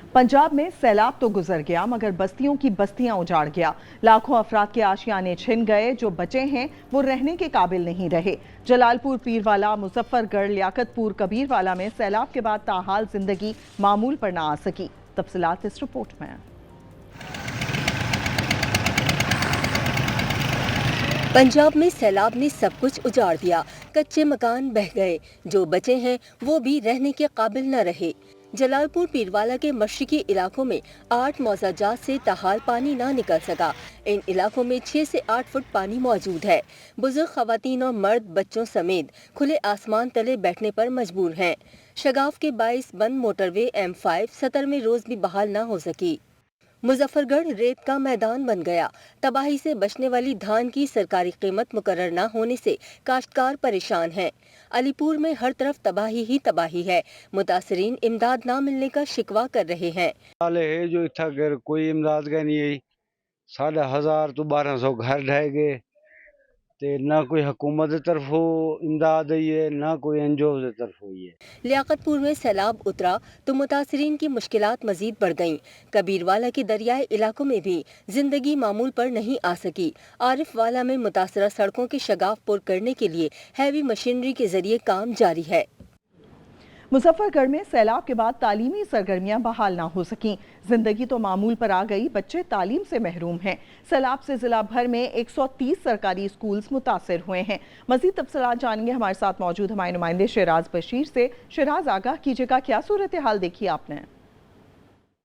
पंजाब में सैलाब तो गुजर गया मगर बस्तियों की बस्तियां उजाड़ गया। लाखों अफराद के आशियाने छिन गए। जो बचे हैं वो रहने के काबिल नहीं रहे। जलालपुर, पीरवाला, मुजफ्फरगढ़, लियाकतपुर, कबीरवाला में सैलाब के बाद ताहाल जिंदगी मामूल पर ना आ सकी। तफसीलात इस रिपोर्ट में। पंजाब में सैलाब ने सब कुछ उजाड़ दिया। कच्चे मकान बह गए। जो बचे हैं वो भी रहने के काबिल न रहे। जलालपुर पीरवाला के मशरिकी इलाकों में 8 मौजाजात से ताहाल पानी ना निकल सका। इन इलाकों में 6 से 8 फुट पानी मौजूद है। बुजुर्ग खवातीन और मर्द बच्चों समेत खुले आसमान तले बैठने पर मजबूर हैं। शगाफ के बाइस बंद मोटरवे M5 सतर में रोज भी बहाल न हो सकी। मुजफ्फरगढ़ रेत का मैदान बन गया। तबाही से बचने वाली धान की सरकारी कीमत मुकर्रर न होने से काश्तकार परेशान हैं। अलीपुर में हर तरफ तबाही ही तबाही है। मुतासरीन इमदाद न मिलने का शिकवा कर रहे हैं। जो इतना घर कोई इमदाद का नहीं है। 1000 तो 1200 घर ढह गए। ना कोई हुकूमत की तरफ हो इमदाद है, ना कोई एनजीओ की तरफ हुई है। लियाकतपुर में सैलाब उतरा तो मुतासरीन की मुश्किलात मजीद बढ़ गईं। कबीरवाला के दरियाई इलाकों में भी जिंदगी मामूल पर नहीं आ सकी। आरिफवाला में मुतासरा सड़कों के शगाफ पुर करने के लिए हैवी मशीनरी के जरिए काम जारी है। मुजफ्फरगढ़ में सैलाब के बाद तालीमी सरगर्मियां बहाल ना हो सकीं। जिंदगी तो मामूल पर आ गई, बच्चे तालीम से महरूम हैं। सैलाब से जिला भर में 130 सरकारी स्कूल्स मुतासर हुए हैं। मजीद तफसीलात जानेंगे हमारे साथ मौजूद हमारे नुमाइंदे शहराज बशीर से। शहराज, आगाह कीजिएगा, क्या सूरत हाल देखी आपने?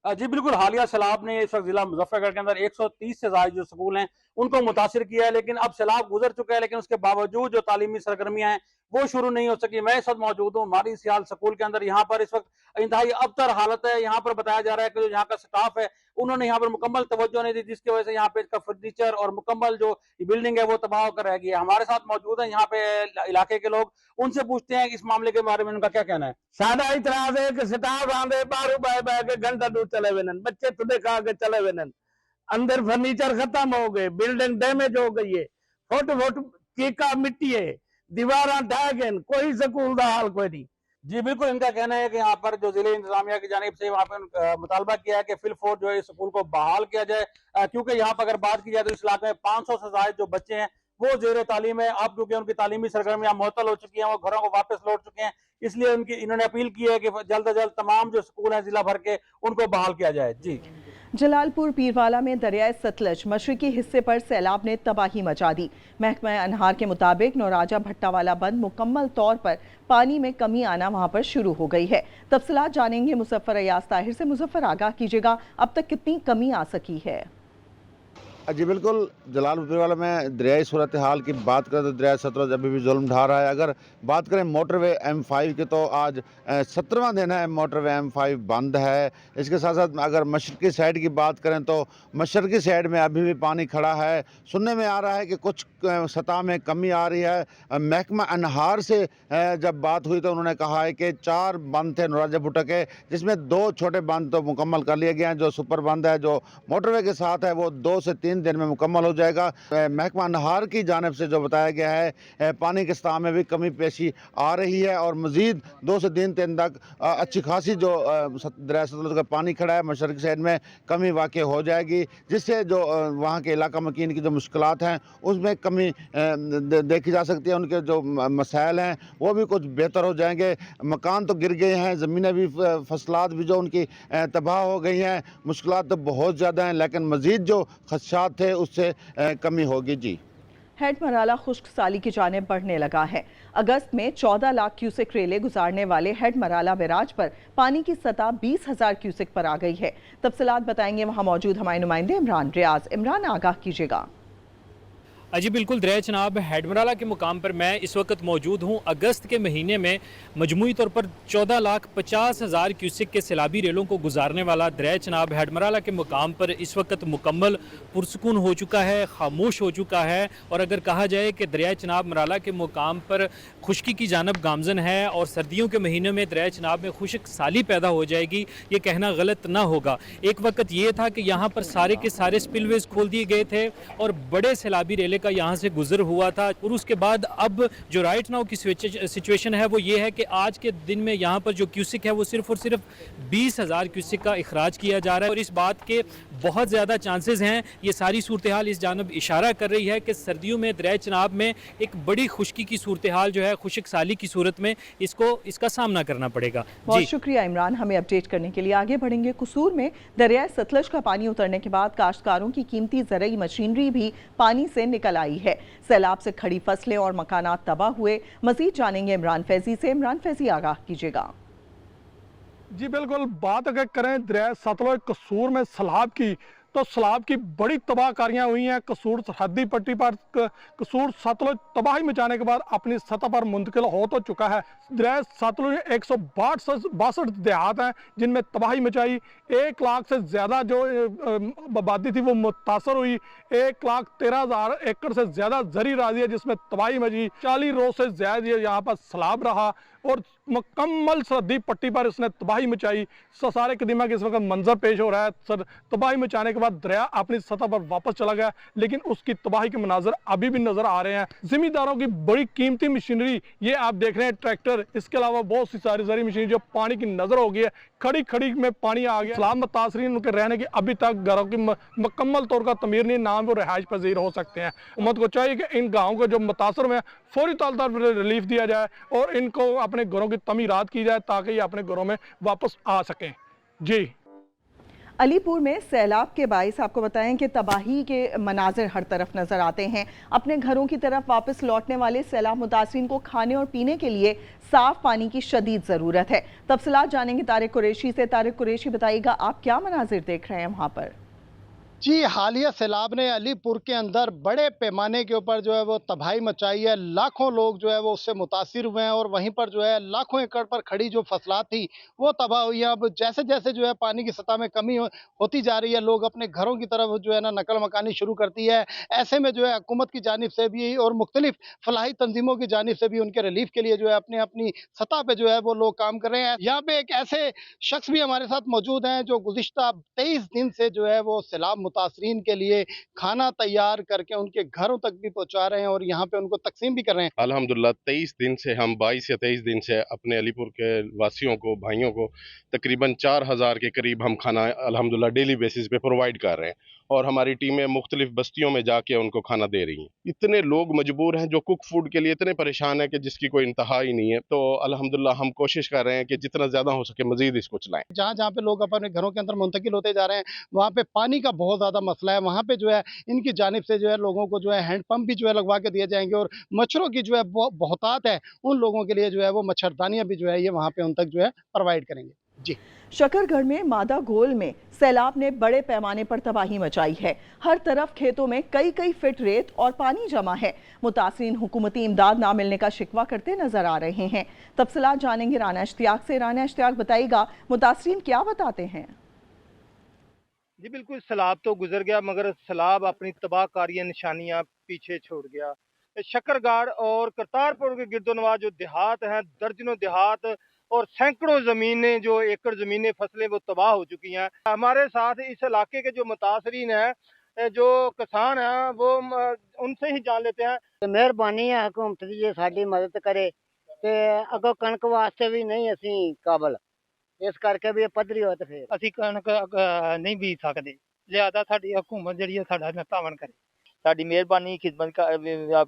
जी बिल्कुल, हालिया सैलाब ने इस वक्त जिला मुजफ्फरगढ़ के अंदर 130 से ज्यादा जो स्कूल हैं उनको मुतासर किया है। लेकिन अब सैलाब गुजर चुका है, लेकिन उसके बावजूद जो तालीमी सरगर्मियां हैं वो शुरू नहीं हो सकी। मैं इस वक्त मौजूद हूँ मारी सियाल स्कूल के अंदर। यहाँ पर इस वक्त इंतहाई अबतर हालत है। यहाँ पर बताया जा रहा है कि जो यहाँ का स्टाफ है उन्होंने यहाँ पर मुकम्मल तवज्जो नहीं दी, जिसकी वजह से यहाँ पे इसका फर्नीचर और मुकम्मल जो बिल्डिंग है वो तबाह होकर रह गई है। हमारे साथ मौजूद है यहाँ पे इलाके के लोग, उनसे पूछते हैं इस मामले के बारे में उनका क्या कहना है। साडा इतराज है कि स्टाफ आंदे बारू बह बह के घंटा दूर चले वेनन, बच्चे तुदे खा के चले वेनन। अंदर फर्नीचर खत्म हो गए, बिल्डिंग डैमेज हो गई है, फुट फुट चीका मिट्टी है, दीवार ढह गए, कोई स्कूल का हाल कोई नहीं। जी बिल्कुल, इनका कहना है कि यहाँ पर जो जिले इंतजामिया की जानिब से वहाँ पर मुतालबा किया है कि फिल फोर जो है इस स्कूल को बहाल किया जाए, क्योंकि यहाँ पर अगर बात की जाए तो इस इलाके में 500 से ज्यादा जो बच्चे हैं वो जेर तालीम है। अब क्योंकि उनकी तालीमी सरगर्मियां मुअत्तल हो चुकी हैं, वो घरों को वापस लौट चुके हैं, इसलिए इन्होंने अपील की है कि जल्द से जल्द तमाम जो स्कूल हैं जिला भर के उनको बहाल किया जाए। जी जलालपुर पीरवाला में दरियाए सतलज मशरकी हिस्से पर सैलाब ने तबाही मचा दी। महकमा अनहार के मुताबिक नौराजा भट्टावाला बंद मुकम्मल तौर पर पानी में कमी आना वहां पर शुरू हो गई है। तफसीलात जानेंगे मुजफ्फर अयाज ताहिर से। मुजफ्फर, आगाह कीजिएगा, अब तक कितनी कमी आ सकी है? जी बिल्कुल, जलालपुर पीरवाला में दरियाई सूरत हाल की बात करें तो दरिया सतलज अभी भी जुल्म ढा रहा है। अगर बात करें मोटरवे M5 की तो आज 17वां दिन है मोटरवे M5 बंद है। इसके साथ साथ अगर मशरकी साइड की बात करें तो मशरकी साइड में अभी भी पानी खड़ा है। सुनने में आ रहा है कि कुछ सतह में कमी आ रही है। महकमा अनहार से जब बात हुई तो उन्होंने कहा है कि 4 बंद थे नौराजा भुट्टा के, जिसमें 2 छोटे बंद तो मुकम्मल कर लिए गए हैं। जो सुपर बंद है जो मोटरवे के साथ है वो 2 से 3 दिन में मुकम्मल हो जाएगा। महकमा अनहार की जानिब से जो बताया गया है पानी के स्तर में भी कमी पेशी आ रही है और मजीद 2 से 3 दिन तक अच्छी खासी जो दरिया सतलुज का पानी खड़ा है मशरकी साइड में कमी वाक़ हो जाएगी, जिससे जो वहाँ के इलाका मकीन की जो मुश्किलात हैं उसमें कमी देखी जा सकती है। उनके जो मसाइल हैं वो भी कुछ बेहतर हो जाएंगे। मकान तो गिर गए हैं, ज़मीनें भी फसलात भी जो उनकी तबाह हो गई हैं। मुश्किलात तो बहुत ज़्यादा हैं, लेकिन मजीद जो खदशात थे उससे कमी होगी। जी, हेड मराला खुश्क साली की जानिब बढ़ने लगा है। अगस्त में 14 लाख क्यूसेक रेले गुजारने वाले हेड मराला बैराज पर पानी की सतह 20,000 क्यूसेक पर आ गई है। तफसीलात बताएंगे वहां मौजूद हमारे नुमाइंदे इमरान रियाज। इमरान, आगाह कीजिएगा। जी बिल्कुल, दरिया चनाब हेडमराला के मुकाम पर मैं इस वक्त मौजूद हूँ। अगस्त के महीने में मजमूई तौर पर 14,50,000 क्यूसेक के सैलाबी रेलों को गुजारने वाला दरिया चनाब हेडमराला के मुकाम पर इस वक्त मुकम्मल पुरसकून हो चुका है, खामोश हो चुका है। और अगर कहा जाए कि दरिया चनाब मराला के मुकाम पर खुश्की की जानब गामजन है और सर्दियों के महीने में दरिया चनाब में खुश्क साली पैदा हो जाएगी, ये कहना गलत ना होगा। एक वक्त ये था कि यहाँ पर सारे के सारे स्पिलवेज खोल दिए गए थे और बड़े सैलाबी रेले का यहाँ से गुजर हुआ था। और उसके बाद अब जो राइट नाउ की सिचुएशन है वो ये है कि आज के दिन में यहाँ पर जो क्यूसिक है वो सिर्फ और सिर्फ 20,000 क्यूसिक का इखराज किया जा रहा है। और इस बात के बहुत ज़्यादा चांसेस हैं, ये सारी सूरत हाल इस जानब इशारा कर रही है कि सर्दियों में दरिया चनाब में एक बड़ी खुश्की की सूरत हाल जो है, खुश्क साली की सूरत में इसका सामना करना पड़ेगा। बहुत शुक्रिया इमरान, हमें अपडेट करने के लिए। आगे बढ़ेंगे। कसूर में दरिया सतलज का पानी उतरने के बाद काश्तकारों की कीमती ज़रूरी मशीनरी भी पानी से निकल आई है। सैलाब से खड़ी फसलें और मकानात तबाह हुए। मजीद जानेंगे इमरान फैजी से। इमरान फैजी, आगाह कीजिएगा। जी बिल्कुल, बात अगर करें दरिया सतलुज कसूर में सैलाब की, तो सैलाब की बड़ी तबाहकारियां हुई हैं। कसूर सरहदी पट्टी पर कसूर सतलुज तबाही मचाने के बाद अपनी सतह पर मुंतकिल हो तो चुका है। दरिया सतलुज 162 देहात हैं जिनमें तबाही मचाई। 1 लाख से ज़्यादा जो आबादी थी वो मुतासर हुई। 1,13,000 एकड़ से ज़्यादा ज़री राजी है जिसमें तबाही मची। 40 रोज़ से ज़्यादा यहाँ पर सैलाब रहा और मुकम्मल सरहदी पट्टी पर इसने तबाही मचाई। सारे कदीमा के इस वक्त मंजर पेश हो रहा है। सर तबाही मचाने के बाद दरिया अपनी सतह पर वापस चला गया, लेकिन उसकी तबाही के मनाजर अभी भी नजर आ रहे हैं। जिम्मेदारों की बड़ी कीमती मशीनरी, ये आप देख रहे हैं ट्रैक्टर, इसके अलावा बहुत सी सारी सारी मशीनरी जो पानी की नजर हो गई है। खड़ी खड़ी में पानी आ गया। सैलाब मुतासरीन उनके रहने की अभी तक घरों की मुकम्मल तौर का तमीर नहीं, ना वो रिहाइश पजीर हो सकते हैं। हुकूमत को चाहिए कि इन गाँवों को जो मुतासर में फौरी तौर पर रिलीफ दिया जाए और इनको अपने घरों की तमीरात की जाए ताकि ये अपने घरों में वापस आ सकें। जी, अलीपुर में सैलाब के बाइस आपको बताएं कि तबाही के मनाजिर हर तरफ नजर आते हैं। अपने घरों की तरफ वापस लौटने वाले सैलाब मुतासरीन को खाने और पीने के लिए साफ पानी की शदीद ज़रूरत है। तफसीलात जानेंगे तारिक कुरैशी से। तारिक कुरैशी, बताइएगा आप क्या मनाजिर देख रहे हैं वहाँ पर? जी, हालिया सैलाब ने अलीपुर के अंदर बड़े पैमाने के ऊपर जो है वो तबाही मचाई है। लाखों लोग जो है वो उससे मुतासिर हुए हैं और वहीं पर जो है लाखों एकड़ पर खड़ी जो फसलात थी वो तबाह हुई है। अब जैसे जैसे जो है पानी की सतह में कमी होती जा रही है, लोग अपने घरों की तरफ जो है ना नकल मकानी शुरू करती है। ऐसे में जो है हुकूमत की जानिब से भी और मुख्तलिफ फलाही तंजीमों की जानिब से भी उनके रिलीफ के लिए जो है अपनी अपनी सतह पर जो है वो लोग काम कर रहे हैं। यहाँ पे एक ऐसे शख्स भी हमारे साथ मौजूद हैं जो गुज़िश्ता 23 दिन से जो है वो सैलाब मुतासरीन के लिए खाना तैयार करके उनके घरों तक भी पहुंचा रहे हैं और यहाँ पे उनको तकसीम भी कर रहे हैं। अल्हम्दुलिल्लाह 23 दिन से हम 22 या 23 दिन से अपने अलीपुर के वासियों को, भाइयों को तकरीबन 4,000 के करीब हम खाना अल्हम्दुलिल्लाह डेली बेसिस पे प्रोवाइड कर रहे हैं और हमारी टीमें मुख्तलिफ बस्तियों में जाके उनको खाना दे रही हैं। इतने लोग मजबूर हैं जो कुक फूड के लिए इतने परेशान हैं कि जिसकी कोई इंतहा ही नहीं है। तो अल्हम्दुलिल्लाह हम कोशिश कर रहे हैं कि जितना ज़्यादा हो सके मजीद इसको चलाएं। जहाँ जहाँ पे लोग अपने घरों के अंदर मुंतकिल होते जा रहे हैं वहाँ पे पानी का बहुत ज़्यादा मसला है। वहाँ पे जो है इनकी जानिब से जो है लोगों को जो है हैंड पंप भी जो है लगवा के दिए जाएंगे और मच्छरों की जो है बहुतात है उन लोगों के लिए जो है वो मच्छरदानियाँ भी जो है ये वहाँ पे उन तक जो है प्रोवाइड करेंगे। जी, शकरगढ़ में मादा गोल में सैलाब ने बड़े पैमाने पर तबाही मचाई है। हर तरफ खेतों में कई फीट रेत और पानी जमा है। मुतासरीन हुकूमती इमदाद ना मिलने का शिकवा करते नजर आ रहे हैं। तफसीलात जानेंगे राना इश्तियाक से। राना इश्तियाक, बताइएगा मुतासरीन क्या बताते हैं? जी बिल्कुल, सैलाब तो गुजर गया मगर सैलाब अपनी तबाहकारी निशानियां पीछे छोड़ गया। शकरगढ़ और करतारपुर के गिरदोनवार जो देहात हैं, दर्जनों देहात और सैकड़ों ज़मीनें, जो एकड़ ज़मीनें, फसलें वो तबाह हो चुकी हैं। हमारे साथ इस इलाके के जो मुतासरीन हैं, जो किसान हैं, वो उनसे ही जान लेते हैं। मेहरबानी है हुकूमत दी जे साडी मदद करे ते अगों कणक वास्ते भी नहीं असीं काबल, इस करके भी पद्धरी हो ते फिर ਅਸੀਂ ਕਣਕ ਨਹੀਂ ਬੀਜ ਸਕਦੇ, ਲਿਆਦਾ ਸਾਡੀ ਹਕੂਮਤ ਜਿਹੜੀ ਹੈ ਸਾਡਾ ਨਿਤਾਵਨ ਕਰੇ। ਸਾਡੀ ਮਿਹਰਬਾਨੀ ਖਿਦਮਤ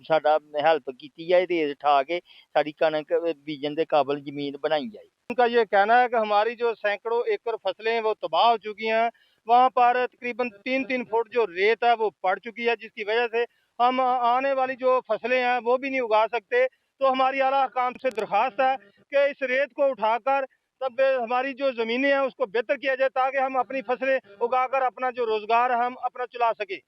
ਸਾਡਾ ਹੈਲਪ ਕੀਤੀ ਜਾਏ ਤੇ ਉਠਾ ਕੇ ਸਾਡੀ ਕਣਕ ਬੀਜਣ ਦੇ ਕਾਬਲ ਜ਼ਮੀਨ बनाई जाए। उनका ये कहना है कि हमारी जो सैकड़ों एकड़ फसलें वो तबाह हो चुकी हैं। वहाँ पर तकरीबन 3-3 फुट जो रेत है वो पड़ चुकी है, जिसकी वजह से हम आने वाली जो फसलें हैं वो भी नहीं उगा सकते। तो हमारी आला हुकाम से दरख्वास्त है कि इस रेत को उठाकर तब हमारी जो ज़मीनें हैं उसको बेहतर किया जाए ताकि हम अपनी फसलें उगाकर अपना जो रोज़गार है हम अपना चला सके।